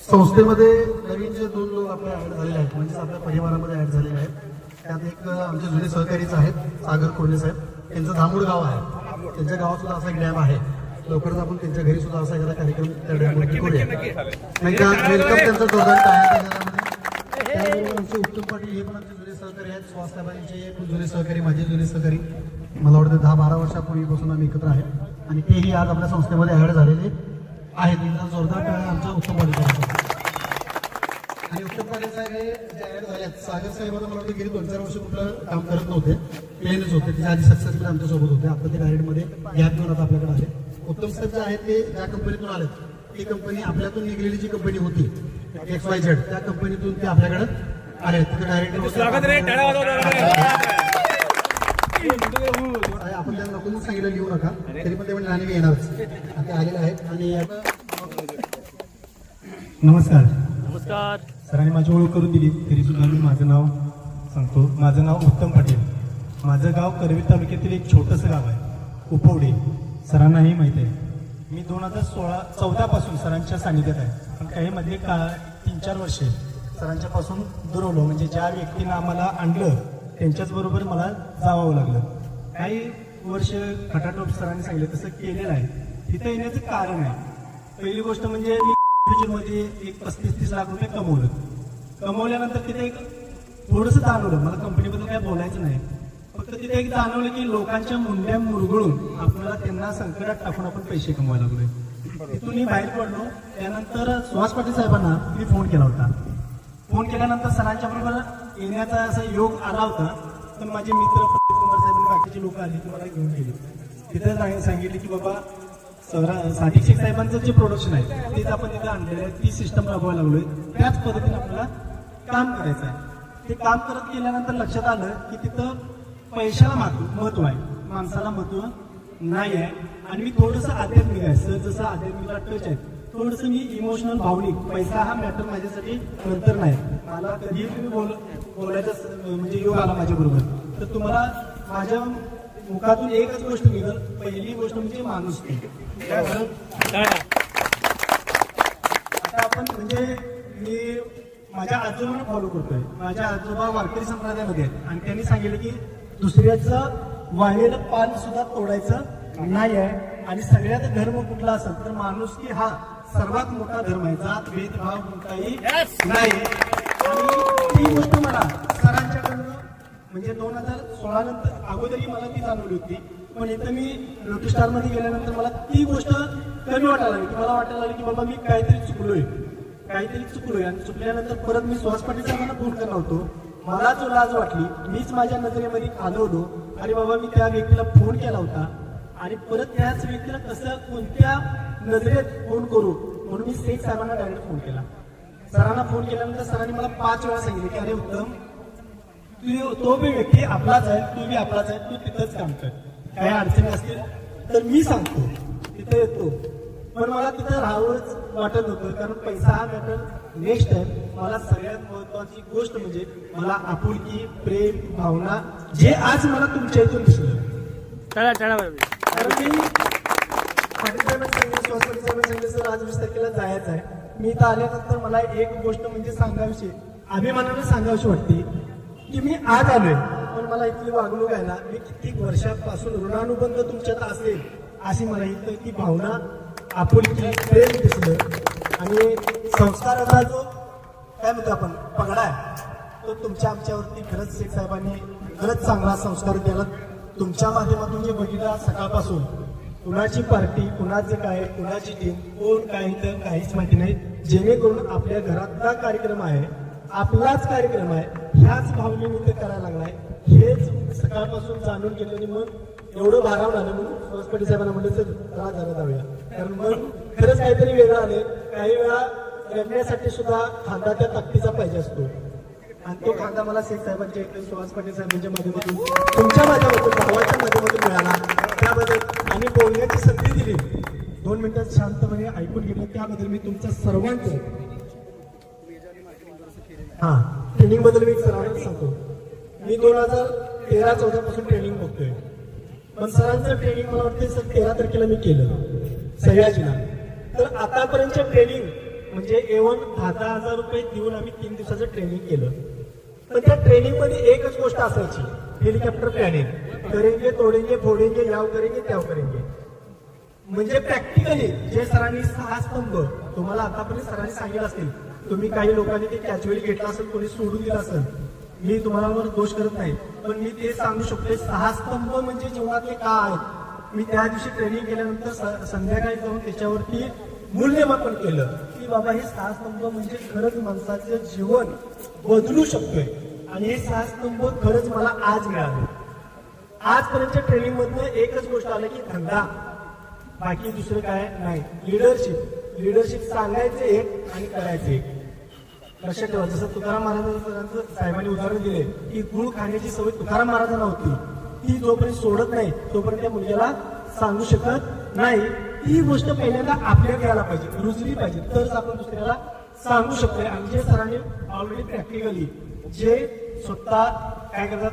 संस्थेमध्ये नवीन जे 2 लोक आपल्या ऍड झालेले आहेत, म्हणजे आपल्या परिवारामध्ये ऍड झालेले आहेत. त्यात एक आमचे जुने सहकारीच आहेत, सागर कोल्हे साहेब. त्यांचं धामूड गाव आहे. त्यांच्या गावात सुद्धा असा एक डॅम आहे. लवकरच आपण त्यांच्या घरी सुद्धा असा एखादा कार्यक्रम त्या डॅमवरती करूया. वेलकम त्यांचं जोरदार आहे. त्याबरोबर आमचे उत्तम पाटील हे पण आमचे जुने सहकारी आहेत. सुहास साहेबांचे जुने सहकारी, माझे जुने सहकारी. मला वाटतं 10-12 वर्षापूर्वीपासून आम्ही एकत्र आहे आणि तेही आज आपल्या संस्थेमध्ये ऍड झालेले आहेत. त्यांचा जोरदार टाळ्या आमच्या उत्तम पाटील साहेब. आणि उत्तम पाटील साहेब हे जे ऍड झाल्यात, सागर साहेबांना मला वाटतं गेली 2-4 वर्ष कुठलं काम करत नव्हते, प्लेनच होते. त्याच्या आधी सक्सेसफुल आमच्यासोबत होते. आता ते डायरेक्टमध्ये गॅप घेऊन आता आपल्याकडे आले. उत्तम साहेब जे आहेत ते ज्या कंपनीतून आलेत, ती कंपनी आपल्यातून निघलेली जी कंपनी होती XYZ, त्या कंपनीतून ते आपल्याकडे आले. तिथे डायरेक्टर आपण त्यांना नको सांगितलं लिहू नका, तरी पण ते म्हणजे राणे येणारच. ते आलेले आहेत. आणि नमस्कार. नमस्कार. सरांनी माझी ओळख करून दिली तरी सुद्धा मी माझं नाव सांगतो. माझं नाव उत्तम पाटील. माझं गाव करवीर तालुक्यातील एक छोटंसं गाव आहे, उपवडे. सरांनाही माहीत आहे. मी 2014 पासून सरांच्या सानिध्यात आहे. पण काही मध्ये 3-4 वर्षे सरांच्या पासून दुरवलो. म्हणजे ज्या व्यक्तीनं आम्हाला आणलं त्यांच्याच बरोबर मला जावं लागलं. काही वर्ष खटाटोप सरांनी सांगितलं तसं केलेलं आहे. तिथं येण्याचं कारण आहे, पहिली गोष्ट म्हणजे मी मध्ये एक 35-30 लाख रुपये कमवल्यानंतर तिथे एक थोडंसं जाणवलं, मला कंपनीबद्दल काय बोलायचं नाही, फक्त तिथे एक जाणवलं की लोकांच्या मुंड्या मुरगळून आपल्याला त्यांना संकटात टाकून आपण पैसे कमवायला लागलोय. तिथून मी बाहेर पडलो. त्यानंतर सुहास पाटील साहेबांना मी फोन केला होता. फोन केल्यानंतर सरांच्या बरोबर येण्याचा असा योग आला होता. पण माझे मित्र प्रदीप कुमार साहेब आणि बाकीचे लोक आले, मला घेऊन गेले. तिथे सांगितले की बाबा सादिक शेख साहेबांचं जे प्रोडक्शन आहे तेच आपण तिथे आणलेलं आहे, ती सिस्टम राबवायला लागलोय. त्याच पद्धतीने आपल्याला काम करायचं आहे. ते काम करत गेल्यानंतर लक्षात आलं की तिथं पैशाला महत्व आहे, माणसाला महत्व नाही आहे. आणि मी थोडंसं आध्यात्मिक आहे. सर जसं आध्यात्मिकला टच आहे, थोडंसं मी इमोशनल, भावनिक. पैसा हा मॅटर माझ्यासाठी नंतर नाही. मला कधी तुम्ही बोलायचं म्हणजे योग आला माझ्या बरोबर, तर तुम्हाला माझ्या मुखातून एकच गोष्ट निघल. पहिली गोष्ट म्हणजे माणुसकी. आता आपण म्हणजे मी माझ्या आजोबांना फॉलो करतोय. माझ्या आजोबा वारकरी संप्रदायामध्ये आहेत आणि त्यांनी सांगितलं की दुसऱ्याचं वाळलेलं पान सुद्धा तोडायचं नाही आहे. आणि सगळ्यात धर्म कुठला असेल तर माणुसकी हा सर्वात मोठा धर्म आहे. जात भेदभाव कोणताही नाही. आणि ती गोष्ट मला सरांच्याकडनं म्हणजे 2016 नंतर अगोदरही मला ती जाणवली होती. पण इथं मी लोटू स्टार मध्ये गेल्यानंतर मला ती गोष्ट कमी वाटायला लागली की मला वाटायला लागली की बाबा मी काहीतरी चुकलोय. आणि चुकल्यानंतर परत मी सुहास पाटील साहेबांना फोन करणार होतो. मला जो लाज वाटली, मीच माझ्या नजरेमध्ये खालवलो. अरे बाबा मी त्या व्यक्तीला फोन केला होता आणि परत त्याच व्यक्तीला कसं कोणत्या नजरेत फोन करू म्हणून मी शेख साहेबांना डायरेक्ट फोन केला. सरांना फोन केल्यानंतर सरांनी मला 5 वेळा सांगितले की अरे उत्तम, तो बी व्यक्ती आपलाच आहे, तू बी आपलाच आहे, तू तिथंच काम कर. काही अडचणी असतील तर मी सांगतो, तिथं येतो. पण मला तिथं राहावंच वाटत होतं, कारण पैसा हा मॅटर नेक्स्ट आहे. मला सगळ्यात महत्वाची गोष्ट म्हणजे मला आपुलकी, प्रेम, भावना जे आज मला तुमच्या इथून दिसलं. कारण मी पाटील सांगितलं सर आज 20 तारखेला जायचं आहे. मी इथं आल्यानंतर मला एक गोष्ट म्हणजे सांगावीशी, अभिमानाने सांगावीशी वाटते की मी आज आलोय. पण मला इथली वागणूक आहे ना, मी कित्येक वर्षापासून ऋणानुबंध तुमच्यात असेल अशी मला इथं ती भावना, आपुलकी, प्रेम दिसलं. आणि संस्काराचा जो काय म्हणतो आपण पगडा आहे तो तुमच्या आमच्यावरती खरंच शेख साहेबांनी खरंच चांगला संस्कार केला. तुमच्या माध्यमातून जे बघितलं सकाळपासून, कुणाची पार्टी, कुणाचं काय, कुणाची टीम, कोण काय तर काहीच माहिती नाही. जेणेकरून आपल्या घरातला कार्यक्रम आहे, आपलाच कार्यक्रम आहे, ह्याच भावनेने ते करायला लागलाय. हेच सकाळपासून जाणून घेतलं. आणि मग एवढं भारावून आलं म्हणून सुहास पाटील साहेबांना म्हणलं तर जरा जाऊया, कारण मग खरंच काहीतरी वेगळं आले. काही वेळा रडण्यासाठी सुद्धा खांदा त्या ताकदीचा पाहिजे असतो. आणि तो खांदा मला शेख साहेबांच्या इकडे सुहास पाटील साहेबांच्या माध्यमातून, तुमच्या माध्यमातून, भावाच्या माध्यमातून मिळाला. त्याबद्दल आणि बोलण्याची संधी दिली, 2 मिनिटात शांतपणे ऐकून घेतलं, त्याबद्दल मी तुमच्या सर्वांचं ट्रेनिंग बद्दल मी सरांना सांगतो. मी 2013-14 पासून ट्रेनिंग बघतोय. पण सरांचं ट्रेनिंग मला वाटतं सर 13 तारखेला मी केलं सह्याजीला. तर आतापर्यंतच्या ट्रेनिंग म्हणजे A1 10,000 रुपये देऊन आम्ही 3 दिवसाचं ट्रेनिंग केलं. पण त्या ट्रेनिंग मध्ये एकच गोष्ट असायची, हेलिकॉप्टर प्लॅनिंग. करेंगे, तोडेंगे, फोडेंगे, याव करेंगे, त्याव करेंगे. म्हणजे प्रॅक्टिकली जे सरांनी 6 स्तंभ तुम्हाला आतापर्यंत सरांनी सांगितलं असतील, तुम्ही काही लोकांनी ते कॅज्युअली घेतलं असेल, कोणी सोडून दिलं असेल, मी तुम्हाला दोष करत नाही, पण मी ते सांगू शकतो 6 स्तंभ म्हणजे जीवनातले का आहेत. मी त्या दिवशी ट्रेनिंग केल्यानंतर संध्याकाळी जाऊन त्याच्यावरती मूल्यमापन केलं की बाबा हे 6 स्तंभ म्हणजे खरंच माणसाचं जीवन बदलू शकतोय. आणि हे 6 स्तंभ खरंच मला आज मिळाले. आजपर्यंतच्या ट्रेनिंग मधनं एकच गोष्ट आलं की धंदा, बाकी दुसरं काय नाही. लिडरशिप सांगायचं एक आणि करायचं एक. लक्षात ठेवा, जसं तुकाराम महाराजांचं साहेबांनी उदाहरण दिले की गुळ खाण्याची सवय तुकाराम महाराजांना होती, ती जोपर्यंत सोडत नाही तोपर्यंत त्या मुलग्याला सांगू शकत नाही. ती गोष्ट पहिल्यांदा आपल्याला यायला पाहिजे, रुजली पाहिजे, तरच आपण दुसऱ्याला सांगू शकतोय. आणि जे सरांनी ऑलरेडी प्रॅक्टिकली जे स्वतः काय करतात,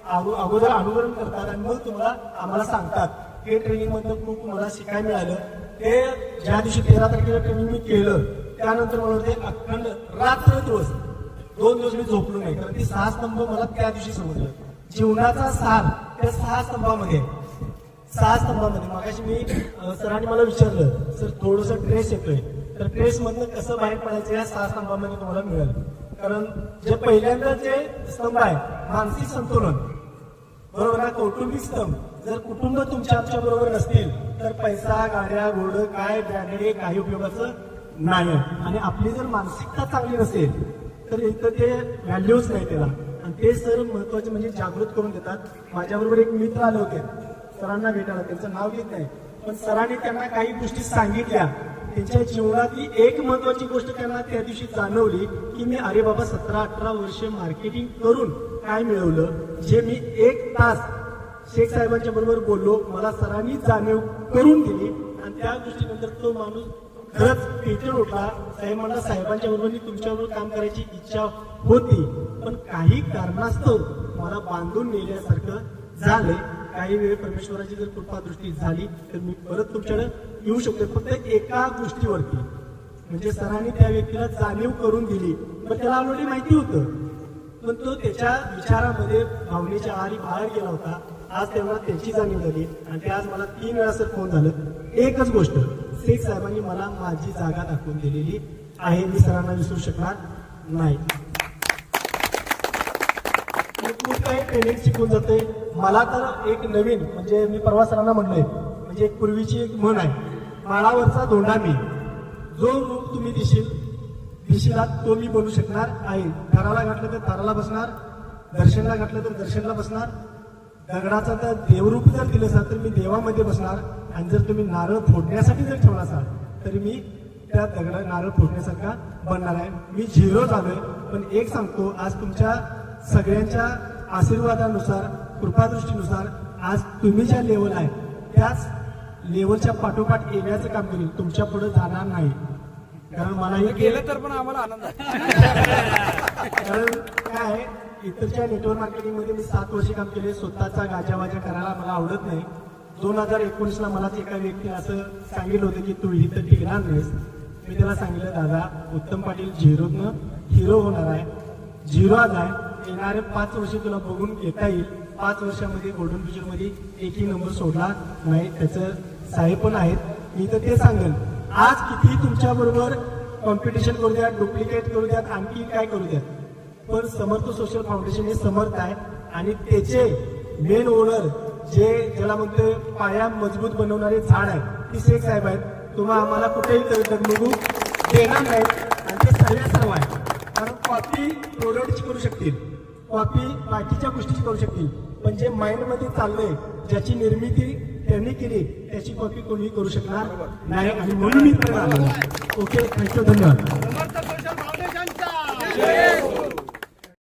अगोदर अनुकरण करतात आणि मग तुम्हाला आम्हाला सांगतात, हे ट्रेनिंग मधनं खूप मला शिकायला मिळालं. ते ज्या दिवशी 13 तारखेला ट्रेनिंग मी केलं त्यानंतर मला ते अखंड रात्र दिवस 2 दिवस मी झोपलो नाही, कारण ते 6 स्तंभ मला त्या दिवशी समजलं. जीवनाचा सार त्या 6 स्तंभामध्ये. मगाशी मी सरांनी मला विचारलं, सर थोडस ट्रेस येतोय, तर ट्रेस मधनं कसं बाहेर पडायचं या 6 स्तंभामध्ये तुम्हाला मिळेल. कारण जे पहिल्यांदा जे स्तंभ आहे मानसिक संतुलन, बरोबर ना, कौटुंबिक स्तंभ. जर कुटुंब तुमच्या आमच्या बरोबर नसतील तर पैसा, गाड्या, घोडं, काय ब्रँडेड हे काही उपयोगाचं नाही. आणि आपली जर मानसिकता चांगली नसेल तर इथं ते व्हॅल्यूच नाही त्याला. आणि ते सर महत्वाचे म्हणजे जागृत करून देतात. माझ्याबरोबर एक मित्र आले होते सरांना भेटायला, त्यांचं नाव घेत नाही, पण सरांनी त्यांना काही गोष्टी सांगितल्या. त्यांच्या जीवनातली एक महत्वाची गोष्ट त्यांना त्या दिवशी जाणवली की मी अरे बाबा 17-18 वर्ष मार्केटिंग करून काय मिळवलं, जे मी 1 तास शेख साहेबांच्या बरोबर बोललो, मला सरांनी जाणीव करून दिली. आणि त्या गोष्टीनंतर तो माणूस खरंच पेटून उठला. साहेब म्हणला, साहेबांच्या बरोबर तुमच्याबरोबर काम करायची इच्छा होती, पण काही कारणास्तव मला बांधून नेल्यासारखं झालंय. काही वेळ परमेश्वराची जर कृपा दृष्टी झाली तर मी परत तुमच्याकडे येऊ शकतो. फक्त एका गोष्टीवरती, म्हणजे सरांनी त्या व्यक्तीला जाणीव करून दिली, पण त्याला ऑलरेडी माहिती होतं, पण तो त्याच्या विचारामध्ये भावनेच्या आहारी बाहेर गेला होता. आज तेव्हा त्याची जाणीव झाली. आणि ते आज मला 3 वेळा सर फोन झालं. एकच गोष्ट, शेख साहेबांनी मला माझी जागा दाखवून दिलेली आहे, मी सरांना विसरू शकणार नाही. खूप काही ट्रेनिंग शिकून जाते. मला तर एक नवीन, म्हणजे मी परवा सरांना म्हणलोय, म्हणजे एक पूर्वीची एक म्हण आहे, माळावरचा धोंडा मी, जो रूप तुम्ही दिशीलात तो मी बनू शकणार आहे. थराला घातलं तर थराला बसणार, दर्शनला घातलं तर दर्शनला बसणार, दगडाचा तर देवरूप जर दिलं असाल तर मी देवामध्ये बसणार. आणि जर तुम्ही नारळ फोडण्यासाठी जर ठेवला असाल तर मी त्या दगडा नारळ फोडण्यासारखा बनणार आहे. मी 0 झालोय, पण एक सांगतो, आज तुमच्या सगळ्यांच्या आशीर्वादानुसार, कृपादृष्टीनुसार आज तुम्ही ज्या लेवल आहे त्याच लेवलच्या पाठोपाठ येण्याचं काम करेल, तुमच्या पुढे जाणार नाही. कारण मला हे गेलं तर पण आम्हाला आनंद आहे. कारण काय आहे, इतरच्या नेटवर्क मार्केटिंग मध्ये मी 7 वर्ष काम केले. स्वतःचा गाजावाजा करायला मला आवडत नाही. 2019ला मलाच एका व्यक्तीने असं सांगितलं होतं की तू इथं टिकणार नाहीस. मी त्याला सांगितलं, दादा उत्तम पाटील 0तनं हिरो होणार आहे, 0 आज आहे, येणारे 5 वर्ष तुला बघून घेता येईल. 5 वर्षामध्ये गोल्डन फ्युचर मध्ये एकही नंबर सोडला नाही. त्याचं साहेब पण आहेत. मी तर ते सांगेन, आज किती तुमच्या बरोबर कॉम्पिटिशन करू द्या, डुप्लिकेट करू द्यात, आणखी काय करू द्यात, पण समर्थ सोशल फाउंडेशन हे समर्थ आहे. आणि त्याचे मेन ओनर जे ज्याला म्हणतोय पाया मजबूत बनवणारे झाड आहे, ती शेख साहेब आहेत. तुम्हाला आम्हाला कुठेही डगमगू देणार नाही. आणि ते सर्व आहे. कारण कॉपी प्रोडक्टची करू शकतील, कॉपी बाकीच्या गोष्टीची करू शकतील, पण जे माइंडमध्ये चाललंय, ज्याची निर्मिती त्यांनी केली, त्याची कॉपी कोणी करू शकणार नाही. आणि म्हणून मी ओके, थँक्यू, धन्यवाद. समर्थ सोशल फाउंडेशनचा